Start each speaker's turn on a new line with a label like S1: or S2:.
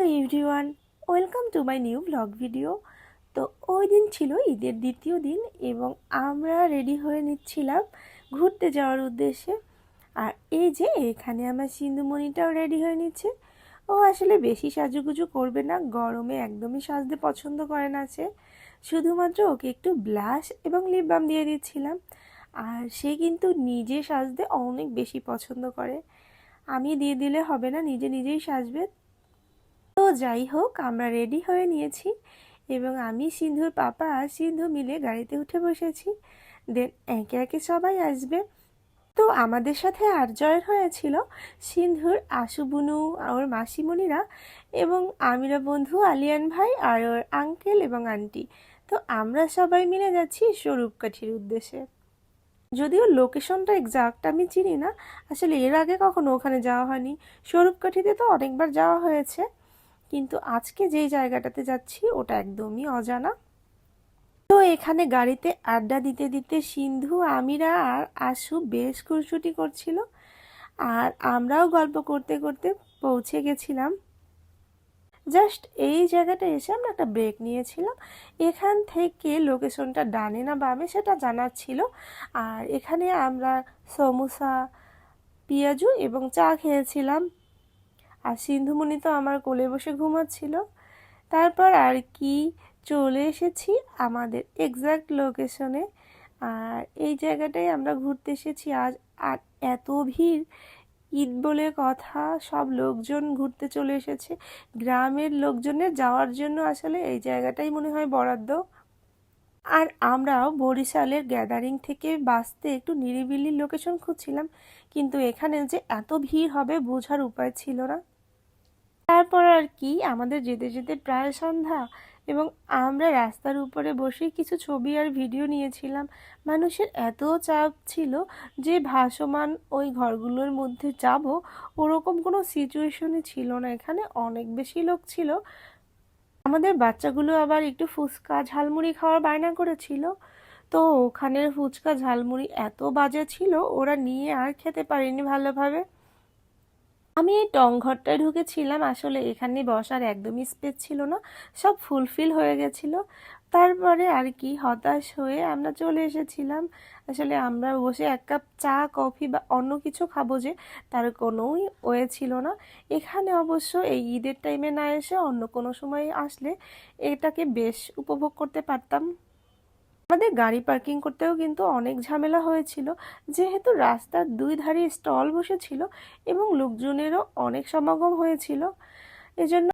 S1: Hello everyone, welcome to my new blog video. তো ওই দিন ছিল ঈদের দ্বিতীয় দিন এবং আমরা রেডি হয়ে নিচ্ছিলাম ঘুরতে যাওয়ার উদ্দেশ্যে। আর এই যে এখানে আমার সিন্ধুমণিটাও রেডি হয়ে নিচ্ছে। ও আসলে বেশি সাজুগুজু করবে না, গরমে একদমই সাজতে পছন্দ করে না সে। শুধুমাত্র ওকে একটু ব্লাশ এবং লিপ বাম দিয়ে দিচ্ছিলাম। আর সে কিন্তু নিজে সাজতে অনেক বেশি পছন্দ করে, আমি দিয়ে দিলে হবে না, নিজে নিজেই সাজবে। তো যাই হোক, আমরা রেডি হয়ে নিয়েছি এবং আমি, সিন্ধুর পাপা আর সিন্ধু মিলে গাড়িতে উঠে বসেছি। দেন একে একে সবাই আসবে। তো আমাদের সাথে আর জয়েন হয়েছিল সিন্ধুর আশু বুনু, ওর মাসিমণিরা এবং আমিরা বন্ধু, আলিয়ান ভাই আর ওর আঙ্কেল এবং আন্টি। তো আমরা সবাই মিলে যাচ্ছি স্বরূপকাঠির উদ্দেশ্যে। যদিও লোকেশনটা এক্সাক্ট আমি চিনি না, আসলে এর আগে কখনো ওখানে যাওয়া হয়নি। স্বরূপকাঠিতে তো অনেকবার যাওয়া হয়েছে, কিন্তু আজকে যেই জায়গাটাতে যাচ্ছি ওটা একদমই অজানা। তো এখানে গাড়িতে আড্ডা দিতে দিতে সিন্ধু, আমিরা আর আশু বেশ খুনসুটি করছিল, আর আমরাও গল্প করতে করতে পৌঁছে গেছিলাম। জাস্ট এই জায়গাটা এসে আমরা একটা ব্রেক নিয়েছিলাম। এখান থেকে লোকেশনটা ডানে না বামে সেটা জানার ছিল। আর এখানে আমরা সমোসা, পেঁয়াজু এবং চা খেয়েছিলাম। আর সিন্ধুমণি তো আমার কোলে বসে ঘুমাচ্ছিল। তারপর আর কি চলে এসেছি আমাদের এক্সাক্ট লোকেশনে। আর এই জায়গাটায় আমরা ঘুরতে এসেছি আজ। আর এত ভিড়, ঈদ বলে কথা, সব লোকজন ঘুরতে চলে এসেছে। গ্রামের লোকজনের যাওয়ার জন্য আসলে এই জায়গাটাই মনে হয় বরাদ্দ। আর আমরাও বরিশালের গ্যাদারিং থেকে বাঁচতে একটু নিরিবিলি লোকেশন খুঁজছিলাম, কিন্তু এখানে যে এত ভিড় হবে বোঝার উপায় ছিল না। তারপর আর কি আমাদের যেতে যেতে প্রায় সন্ধ্যা এবং আমরা রাস্তার উপরে বসে কিছু ছবি আর ভিডিও নিয়েছিলাম। মানুষের এত চাপ ছিল যে ভাসমান ওই ঘরগুলোর মধ্যে যাব ওরকম কোনো সিচুয়েশনই ছিল না। এখানে অনেক বেশি লোক ছিল। আমাদের বাচ্চাগুলো আবার একটু ফুচকা ঝালমুড়ি খাওয়ার বায়না করেছিল। তো ওখানের ফুচকা ঝালমুড়ি এত বাজে ছিল, ওরা নিয়ে আর খেতে পারেনি ভালোভাবে। আমি এই টং ঘরটায় ঢুকেছিলাম, আসলে এখানে বসার একদমই স্পেস ছিল না, সব ফুলফিল হয়ে গেছিল। তারপরে আর কি হতাশ হয়ে আমরা চলে এসেছিলাম। আসলে আমরা বসে এক কাপ চা কফি বা অন্য কিছু খাবো যে তার কোনোই ওয়ে ছিল না। এখানে অবশ্য এই ঈদের টাইমে না এসে অন্য কোনো সময় আসলে এটাকে বেশ উপভোগ করতে পারতাম। আমাদের গাড়ি পার্কিং করতেও কিন্তু অনেক ঝামেলা হয়েছিল, যেহেতু রাস্তার দুই ধারে স্টল বসেছিল এবং লোকজনেরও অনেক সমাগম হয়েছিল। এজন্য